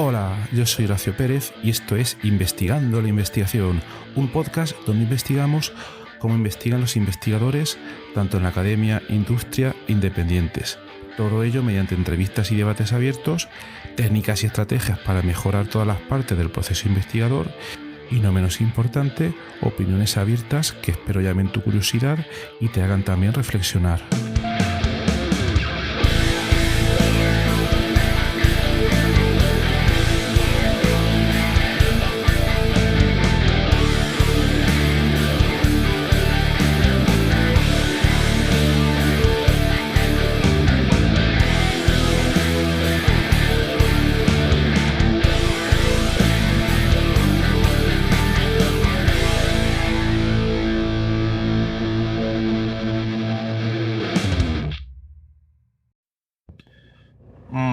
Hola, yo soy Horacio Pérez y esto es Investigando la Investigación, un podcast donde investigamos cómo investigan los investigadores, tanto en la academia, industria, independientes. Todo ello mediante entrevistas y debates abiertos, técnicas y estrategias para mejorar todas las partes del proceso investigador y, no menos importante, opiniones abiertas que espero llamen tu curiosidad y te hagan también reflexionar.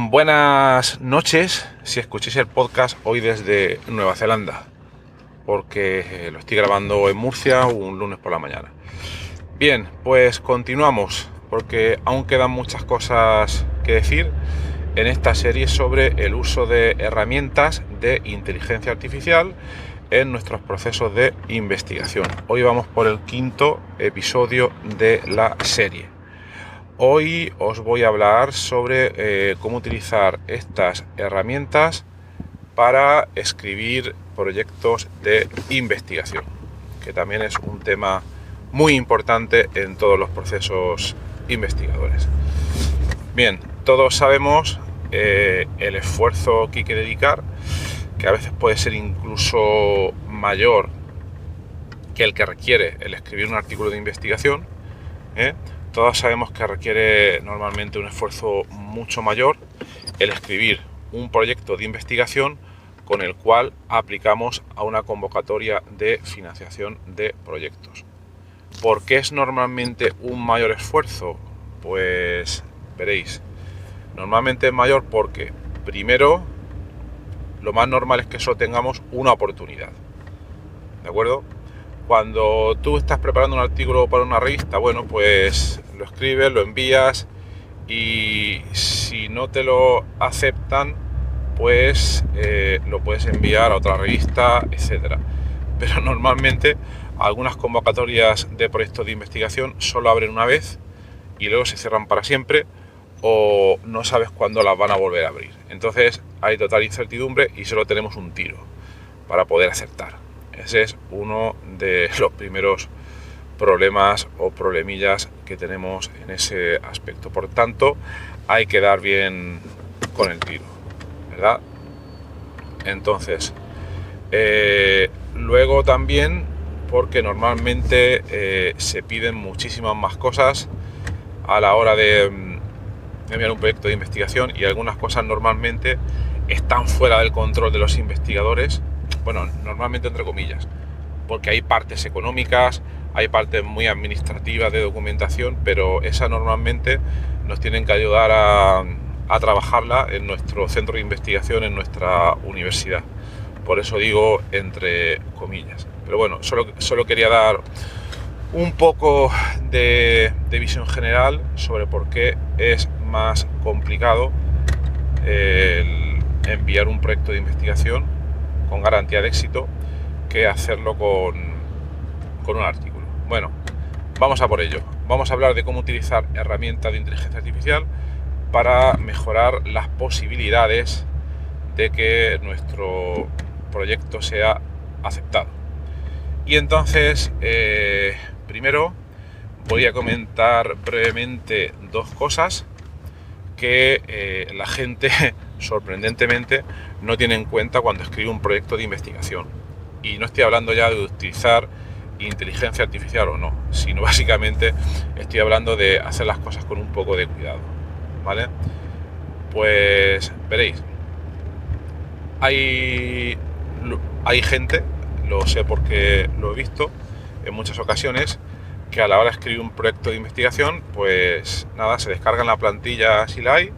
Buenas noches, si escucháis el podcast hoy desde Nueva Zelanda, porque lo estoy grabando en Murcia un lunes por la mañana. Bien, pues continuamos, porque aún quedan muchas cosas que decir en esta serie sobre el uso de herramientas de inteligencia artificial en nuestros procesos de investigación. Hoy vamos por el 5º episodio de la serie. Hoy os voy a hablar sobre cómo utilizar estas herramientas para escribir proyectos de investigación, que también es un tema muy importante en todos los procesos investigadores. Bien, todos sabemos el esfuerzo que hay que dedicar, que a veces puede ser incluso mayor que el que requiere el escribir un artículo de investigación. Todos sabemos que requiere normalmente un esfuerzo mucho mayor el escribir un proyecto de investigación con el cual aplicamos a una convocatoria de financiación de proyectos. ¿Por qué es normalmente un mayor esfuerzo? Pues veréis, normalmente es mayor porque, primero, lo más normal es que solo tengamos una oportunidad, ¿de acuerdo? Cuando tú estás preparando un artículo para una revista, bueno, pues lo escribes, lo envías y si no te lo aceptan, pues lo puedes enviar a otra revista, etcétera. Pero normalmente algunas convocatorias de proyectos de investigación solo abren una vez y luego se cierran para siempre o no sabes cuándo las van a volver a abrir. Entonces hay total incertidumbre y solo tenemos un tiro para poder acertar. Ese es uno de los primeros problemas o problemillas que tenemos en ese aspecto. Por tanto, hay que dar bien con el tiro, ¿verdad? Entonces, luego también, porque normalmente se piden muchísimas más cosas a la hora de enviar un proyecto de investigación y algunas cosas normalmente están fuera del control de los investigadores. Bueno, normalmente entre comillas, porque hay partes económicas, hay partes muy administrativas de documentación, pero esa normalmente nos tienen que ayudar a trabajarla en nuestro centro de investigación, en nuestra universidad. Por eso digo entre comillas. Pero bueno, solo quería dar un poco de visión general sobre por qué es más complicado el enviar un proyecto de investigación con garantía de éxito que hacerlo con un artículo. Bueno, vamos a por ello. Vamos a hablar de cómo utilizar herramientas de inteligencia artificial para mejorar las posibilidades de que nuestro proyecto sea aceptado. Y entonces, primero voy a comentar brevemente dos cosas que la gente sorprendentemente no tiene en cuenta cuando escribe un proyecto de investigación. Y no estoy hablando ya de utilizar inteligencia artificial o no, sino básicamente estoy hablando de hacer las cosas con un poco de cuidado, ¿vale? Pues veréis, hay gente, lo sé porque lo he visto en muchas ocasiones, que a la hora de escribir un proyecto de investigación, pues nada, se descargan la plantilla si la hay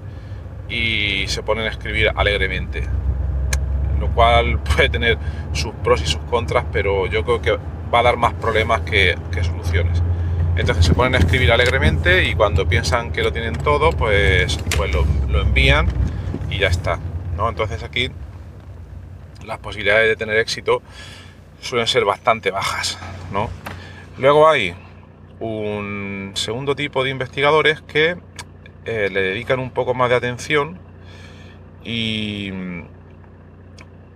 y se ponen a escribir alegremente, lo cual puede tener sus pros y sus contras, pero yo creo que va a dar más problemas que soluciones. Entonces se ponen a escribir alegremente y cuando piensan que lo tienen todo, pues lo envían y ya está, ¿no? Entonces aquí las posibilidades de tener éxito suelen ser bastante bajas, ¿no? Luego hay un segundo tipo de investigadores que le dedican un poco más de atención y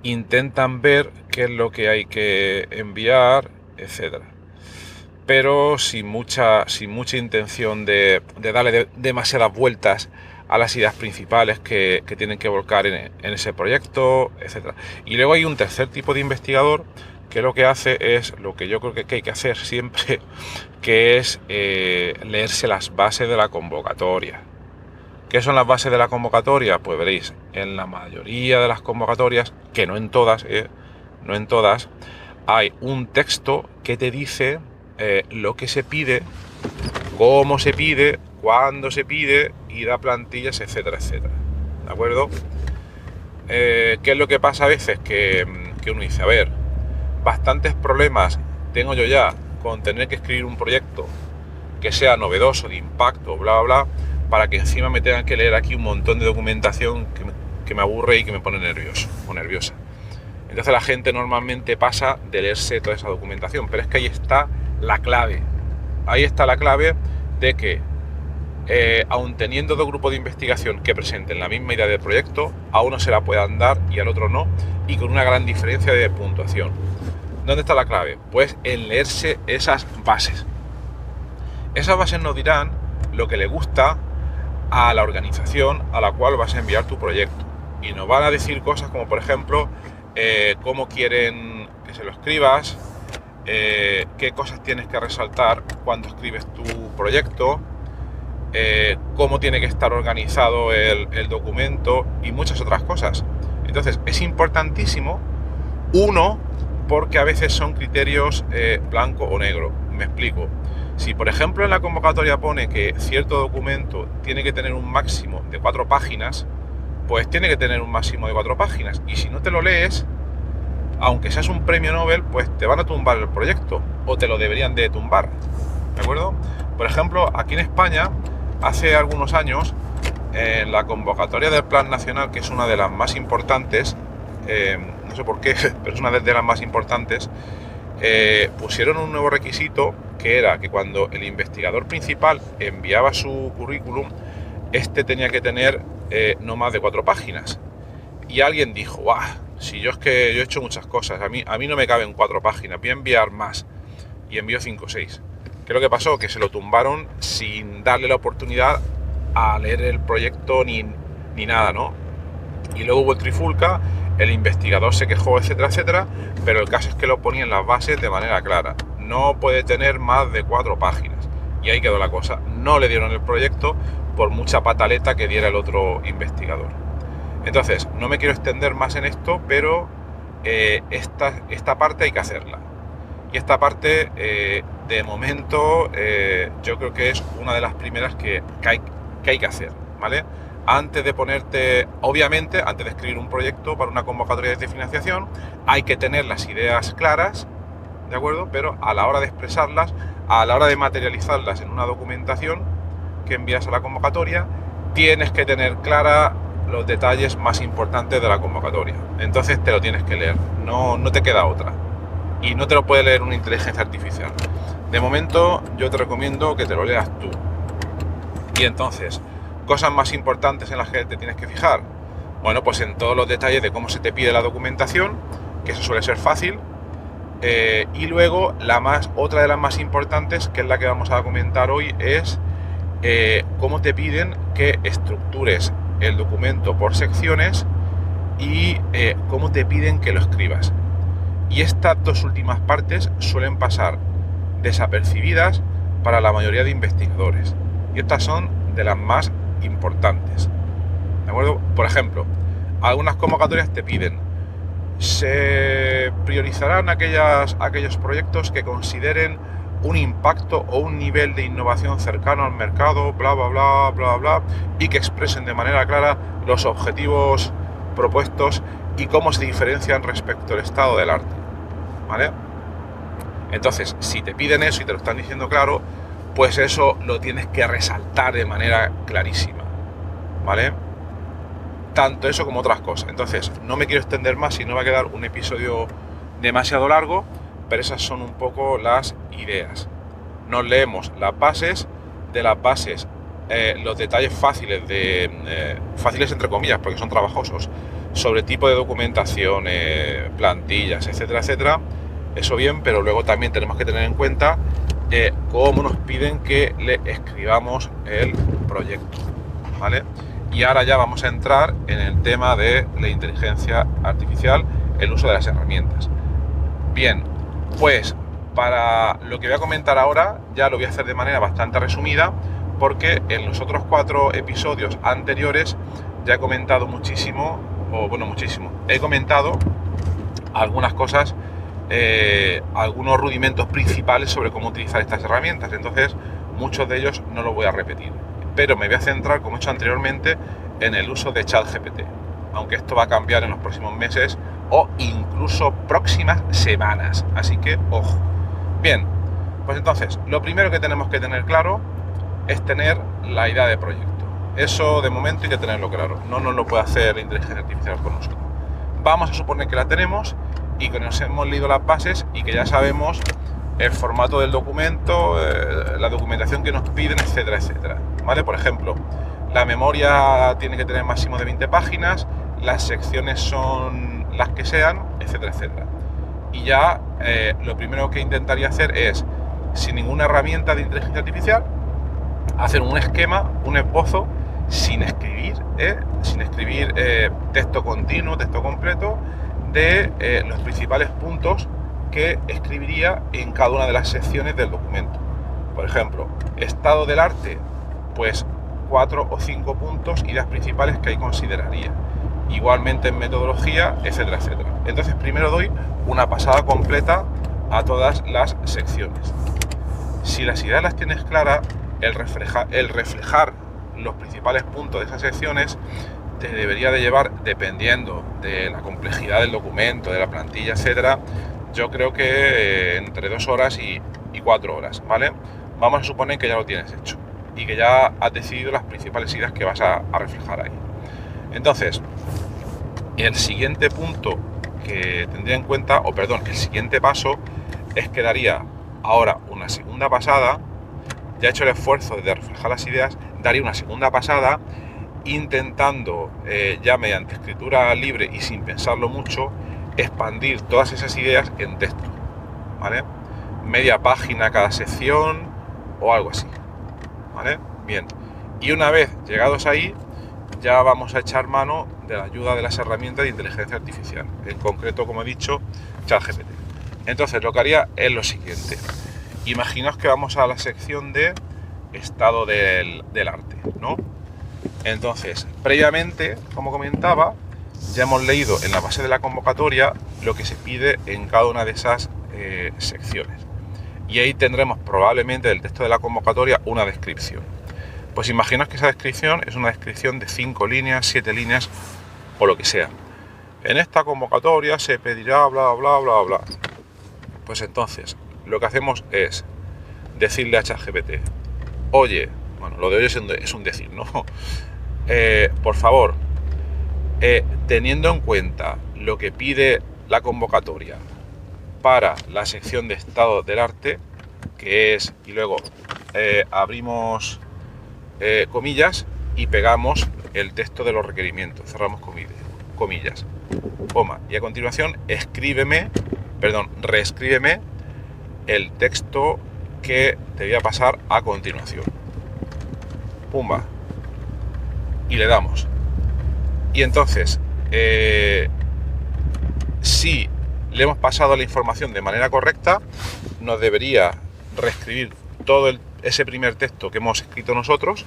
intentan ver qué es lo que hay que enviar, etcétera, pero sin mucha intención de darle demasiadas vueltas a las ideas principales que tienen que volcar en ese proyecto, etcétera. Y luego hay un tercer tipo de investigador que lo que hace es lo que yo creo que hay que hacer siempre, que es leerse las bases de la convocatoria. ¿Qué son las bases de la convocatoria? Pues veréis, en la mayoría de las convocatorias, que no en todas, hay un texto que te dice lo que se pide, cómo se pide, cuándo se pide y da plantillas, etcétera, etcétera. ¿De acuerdo? ¿Qué es lo que pasa a veces? Que uno dice, a ver, bastantes problemas tengo yo ya con tener que escribir un proyecto que sea novedoso, de impacto, bla, bla, bla, para que encima me tengan que leer aquí un montón de documentación que me aburre y que me pone nervioso o nerviosa. Entonces la gente normalmente pasa de leerse toda esa documentación, pero es que ahí está la clave. Ahí está la clave de que, aun teniendo dos grupos de investigación que presenten la misma idea del proyecto, a uno se la puedan dar y al otro no, y con una gran diferencia de puntuación. ¿Dónde está la clave? Pues en leerse esas bases. Esas bases nos dirán lo que le gusta a la organización a la cual vas a enviar tu proyecto. Y nos van a decir cosas como, por ejemplo, cómo quieren que se lo escribas, qué cosas tienes que resaltar cuando escribes tu proyecto, cómo tiene que estar organizado el documento y muchas otras cosas. Entonces es importantísimo, uno, porque a veces son criterios blanco o negro. Me explico. Si por ejemplo en la convocatoria pone que cierto documento tiene que tener un máximo de 4 páginas, pues tiene que tener un máximo de 4 páginas. Y si no te lo lees, aunque seas un premio Nobel, pues te van a tumbar el proyecto, o te lo deberían de tumbar, ¿de acuerdo? Por ejemplo, aquí en España, hace algunos años, en la convocatoria del Plan Nacional, que es una de las más importantes, no sé por qué, pero es una de las más importantes, pusieron un nuevo requisito, que era que cuando el investigador principal enviaba su currículum, este tenía que tener no más de 4 páginas. Y alguien dijo, ¡guau! Si yo he hecho muchas cosas, a mí no me caben 4 páginas, voy a enviar más. Y envió 5 o 6. ¿Qué es lo que pasó? Que se lo tumbaron sin darle la oportunidad a leer el proyecto ni nada, ¿no? Y luego hubo trifulca, el investigador se quejó, etcétera, etcétera, pero el caso es que lo ponía en las bases de manera clara. No puede tener más de 4 páginas. Y ahí quedó la cosa. No le dieron el proyecto por mucha pataleta que diera el otro investigador. Entonces, no me quiero extender más en esto, pero esta parte hay que hacerla. Y esta parte, de momento, yo creo que es una de las primeras que hay que hacer, ¿vale? Antes de ponerte, obviamente, antes de escribir un proyecto para una convocatoria de financiación, hay que tener las ideas claras, ¿de acuerdo? Pero a la hora de expresarlas, a la hora de materializarlas en una documentación que envías a la convocatoria, tienes que tener clara los detalles más importantes de la convocatoria. Entonces te lo tienes que leer, no te queda otra. Y no te lo puede leer una inteligencia artificial. De momento yo te recomiendo que te lo leas tú. Y entonces, cosas más importantes en las que te tienes que fijar. Bueno, pues en todos los detalles de cómo se te pide la documentación, que eso suele ser fácil. Y luego otra de las más importantes, que es la que vamos a comentar hoy, es cómo te piden que estructures el documento por secciones y cómo te piden que lo escribas. Y estas dos últimas partes suelen pasar desapercibidas para la mayoría de investigadores. Y estas son de las más importantes. ¿De acuerdo? Por ejemplo, algunas convocatorias te piden: se priorizarán aquellos proyectos que consideren un impacto o un nivel de innovación cercano al mercado, bla, bla, bla, bla, bla, y que expresen de manera clara los objetivos propuestos y cómo se diferencian respecto al estado del arte, ¿vale? Entonces, si te piden eso y te lo están diciendo claro, pues eso lo tienes que resaltar de manera clarísima, ¿vale? tanto eso como otras cosas. Entonces, no me quiero extender más y no va a quedar un episodio demasiado largo, pero esas son un poco las ideas. Nos leemos las bases, de las bases los detalles fáciles, fáciles entre comillas, porque son trabajosos, sobre tipo de documentación, plantillas, etcétera, etcétera. Eso bien, pero luego también tenemos que tener en cuenta cómo nos piden que le escribamos el proyecto, ¿vale? Y ahora ya vamos a entrar en el tema de la inteligencia artificial, el uso de las herramientas. Bien, pues para lo que voy a comentar ahora ya lo voy a hacer de manera bastante resumida, porque en los otros 4 episodios anteriores ya he comentado muchísimo, he comentado algunas cosas, algunos rudimentos principales sobre cómo utilizar estas herramientas. Entonces muchos de ellos no los voy a repetir, pero me voy a centrar, como he hecho anteriormente, en el uso de ChatGPT, aunque esto va a cambiar en los próximos meses o incluso próximas semanas, así que ojo. Bien, pues entonces lo primero que tenemos que tener claro es tener la idea de proyecto. Eso de momento hay que tenerlo claro, no nos lo puede hacer la inteligencia artificial con nosotros. Vamos a suponer que la tenemos y que nos hemos leído las bases y que ya sabemos el formato del documento, la documentación que nos piden, etcétera, etcétera, ¿vale? Por ejemplo, la memoria tiene que tener máximo de 20 páginas, las secciones son las que sean, etcétera, etcétera. Y ya lo primero que intentaría hacer es, sin ninguna herramienta de inteligencia artificial, hacer un esquema, un esbozo, sin escribir texto continuo, texto completo, de los principales puntos que escribiría en cada una de las secciones del documento. Por ejemplo, estado del arte, pues 4 o 5 puntos, ideas principales que ahí consideraría. Igualmente en metodología, etcétera, etcétera. Entonces primero doy una pasada completa a todas las secciones. Si las ideas las tienes claras, el reflejar los principales puntos de esas secciones te debería de llevar, dependiendo de la complejidad del documento, de la plantilla, etcétera, yo creo que entre 2 horas y 4 horas, ¿vale? Vamos a suponer que ya lo tienes hecho y que ya has decidido las principales ideas que vas a reflejar ahí. Entonces, el siguiente punto que tendría en cuenta, el siguiente paso es que daría ahora una segunda pasada. Ya he hecho el esfuerzo de reflejar las ideas, daría una segunda pasada intentando, ya mediante escritura libre y sin pensarlo mucho, expandir todas esas ideas en texto, ¿vale? Media página cada sección o algo así, ¿vale? Bien, y una vez llegados ahí, ya vamos a echar mano de la ayuda de las herramientas de inteligencia artificial, en concreto, como he dicho, ChatGPT. Entonces lo que haría es lo siguiente. Imaginaos que vamos a la sección de estado del arte, ¿no? Entonces, previamente, como comentaba, ya hemos leído en la base de la convocatoria lo que se pide en cada una de esas secciones. Y ahí tendremos probablemente del texto de la convocatoria una descripción. Pues imaginaos que esa descripción es una descripción de 5 líneas, 7 líneas o lo que sea. En esta convocatoria se pedirá bla, bla, bla, bla. Pues entonces, lo que hacemos es decirle a ChatGPT, oye, bueno, lo de hoy es un decir, ¿no? Por favor, teniendo en cuenta lo que pide la convocatoria para la sección de estado del arte, que es, y luego abrimos comillas y pegamos el texto de los requerimientos, cerramos comillas, coma, y a continuación reescríbeme el texto que te voy a pasar a continuación. Pumba. Y le damos. Y entonces, si le hemos pasado la información de manera correcta, nos debería reescribir todo ese primer texto que hemos escrito nosotros,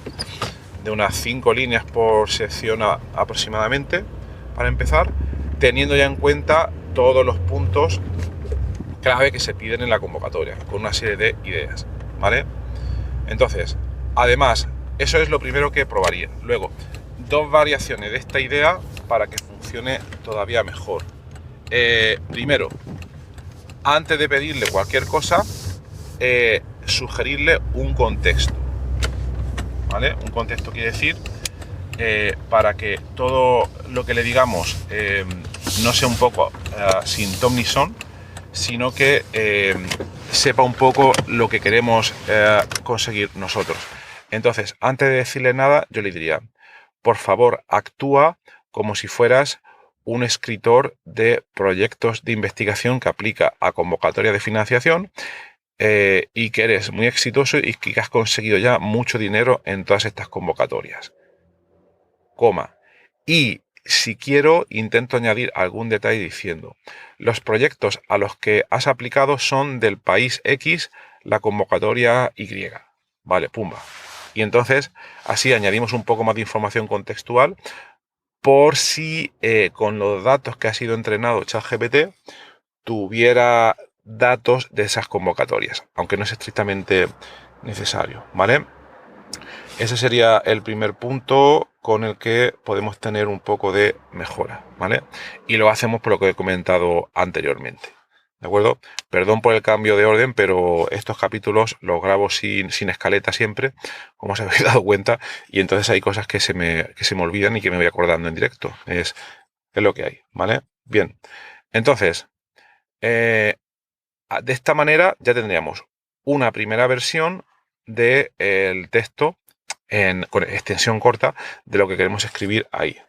de unas 5 líneas por sección aproximadamente, para empezar, teniendo ya en cuenta todos los puntos clave que se piden en la convocatoria, con una serie de ideas, ¿vale? Entonces, además, eso es lo primero que probaría. Luego, 2 variaciones de esta idea para que funcione todavía mejor. Primero, antes de pedirle cualquier cosa, sugerirle un contexto, ¿vale? Un contexto quiere decir para que todo lo que le digamos no sea un poco sin ton ni son, sino que sepa un poco lo que queremos conseguir nosotros. Entonces, antes de decirle nada, yo le diría, por favor, actúa como si fueras un escritor de proyectos de investigación que aplica a convocatoria de financiación y que eres muy exitoso y que has conseguido ya mucho dinero en todas estas convocatorias. Coma. Y si quiero, intento añadir algún detalle diciendo, los proyectos a los que has aplicado son del país X, la convocatoria Y. Vale, pumba. Y entonces, así añadimos un poco más de información contextual por si con los datos que ha sido entrenado ChatGPT tuviera datos de esas convocatorias, aunque no es estrictamente necesario, ¿vale? Ese sería el primer punto con el que podemos tener un poco de mejora, ¿vale? Y lo hacemos por lo que he comentado anteriormente, ¿de acuerdo? Perdón por el cambio de orden, pero estos capítulos los grabo sin escaleta siempre, como os habéis dado cuenta, y entonces hay cosas que se me olvidan y que me voy acordando en directo. Es lo que hay, ¿vale? Bien, entonces, de esta manera ya tendríamos una primera versión del texto con extensión corta de lo que queremos escribir ahí.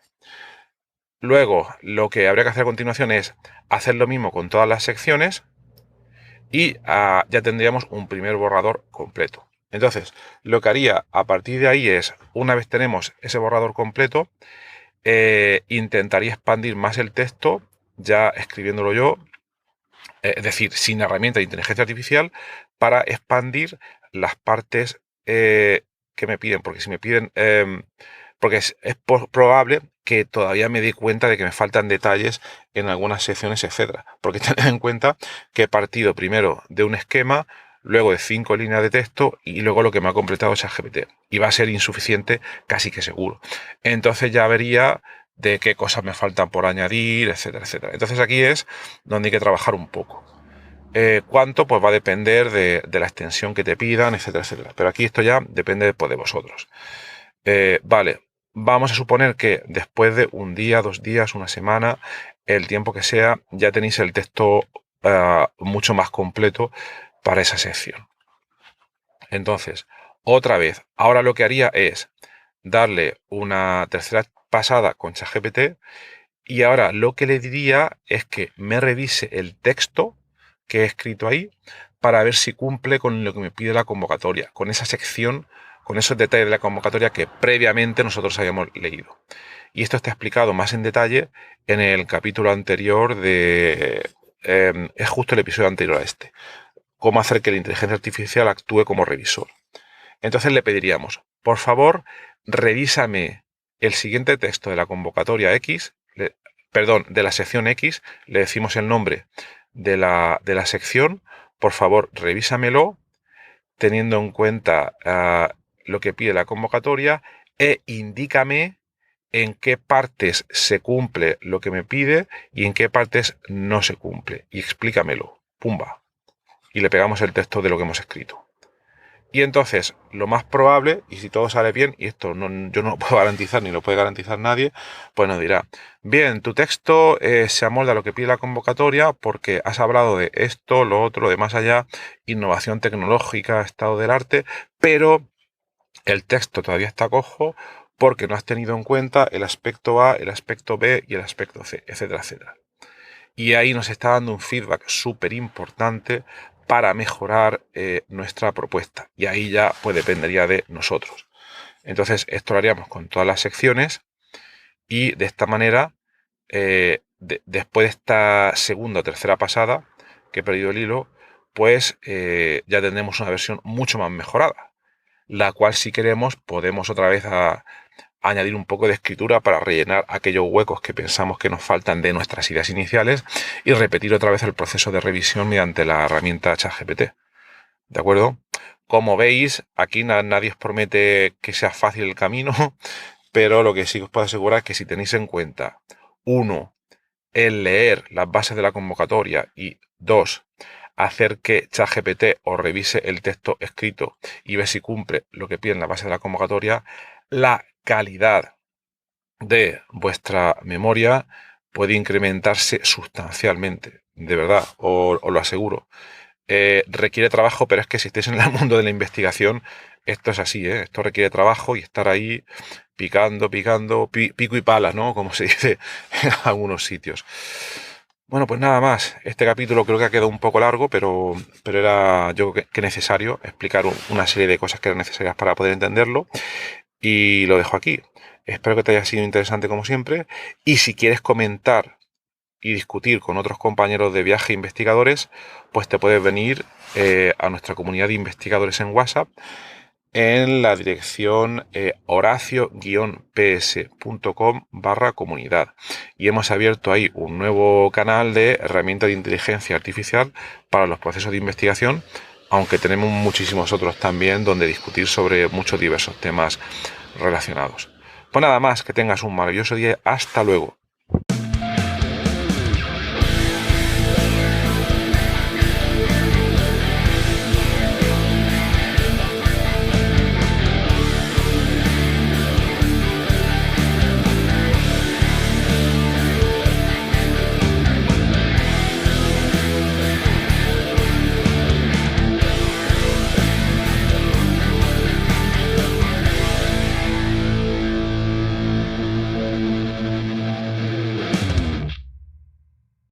Luego, lo que habría que hacer a continuación es hacer lo mismo con todas las secciones y ya tendríamos un primer borrador completo. Entonces, lo que haría a partir de ahí es, una vez tenemos ese borrador completo, intentaría expandir más el texto, ya escribiéndolo yo, es decir, sin herramienta de inteligencia artificial, para expandir las partes que me piden, porque si me piden, porque es probable que todavía me dé cuenta de que me faltan detalles en algunas secciones, etcétera. Porque tened en cuenta que he partido primero de un esquema, luego de 5 líneas de texto y luego lo que me ha completado es ChatGPT. Y va a ser insuficiente, casi que seguro. Entonces ya vería de qué cosas me faltan por añadir, etcétera, etcétera. Entonces aquí es donde hay que trabajar un poco. ¿Cuánto? Pues va a depender de la extensión que te pidan, etcétera, etcétera. Pero aquí esto ya depende pues, de vosotros. Vale, vamos a suponer que después de un día, 2 días, una semana, el tiempo que sea, ya tenéis el texto mucho más completo para esa sección. Entonces, otra vez, ahora lo que haría es darle una tercera pasada con ChatGPT y ahora lo que le diría es que me revise el texto que he escrito ahí para ver si cumple con lo que me pide la convocatoria, con esa sección, con esos detalles de la convocatoria que previamente nosotros habíamos leído. Y esto está explicado más en detalle en el capítulo anterior es justo el episodio anterior a este. Cómo hacer que la inteligencia artificial actúe como revisor. Entonces le pediríamos, por favor, revísame el siguiente texto de la convocatoria X, de la sección X, le decimos el nombre de la sección, por favor, revísamelo, teniendo en cuenta lo que pide la convocatoria, e indícame en qué partes se cumple lo que me pide y en qué partes no se cumple. Y explícamelo. Pumba. Y le pegamos el texto de lo que hemos escrito. Y entonces, lo más probable, y si todo sale bien, y esto yo no lo puedo garantizar ni lo puede garantizar nadie, pues nos dirá, bien, tu texto se amolda a lo que pide la convocatoria porque has hablado de esto, lo otro, de más allá, innovación tecnológica, estado del arte, pero el texto todavía está cojo porque no has tenido en cuenta el aspecto A, el aspecto B y el aspecto C, etcétera, etcétera. Y ahí nos está dando un feedback súper importante para mejorar nuestra propuesta. Y ahí ya pues dependería de nosotros. Entonces esto lo haríamos con todas las secciones y de esta manera, después de esta segunda o tercera pasada que he perdido el hilo, pues ya tendremos una versión mucho más mejorada, la cual si queremos podemos otra vez añadir un poco de escritura para rellenar aquellos huecos que pensamos que nos faltan de nuestras ideas iniciales y repetir otra vez el proceso de revisión mediante la herramienta ChatGPT. ¿De acuerdo? Como veis, aquí nadie os promete que sea fácil el camino, pero lo que sí os puedo asegurar es que si tenéis en cuenta, 1, el leer las bases de la convocatoria y 2, hacer que ChatGPT os revise el texto escrito y ver si cumple lo que pide en la base de la convocatoria, la calidad de vuestra memoria puede incrementarse sustancialmente, de verdad, os lo aseguro. Requiere trabajo, pero es que si estáis en el mundo de la investigación, esto es así, ¿eh? Esto requiere trabajo y estar ahí picando, pico y pala, ¿no? Como se dice en algunos sitios. Bueno, pues nada más. Este capítulo creo que ha quedado un poco largo, pero era yo creo que necesario explicar una serie de cosas que eran necesarias para poder entenderlo. Y lo dejo aquí. Espero que te haya sido interesante como siempre. Y si quieres comentar y discutir con otros compañeros de viaje e investigadores, pues te puedes venir a nuestra comunidad de investigadores en WhatsApp en la dirección horacio-ps.com/comunidad. Y hemos abierto ahí un nuevo canal de herramientas de inteligencia artificial para los procesos de investigación, aunque tenemos muchísimos otros también donde discutir sobre muchos diversos temas relacionados. Pues nada más, que tengas un maravilloso día. Hasta luego.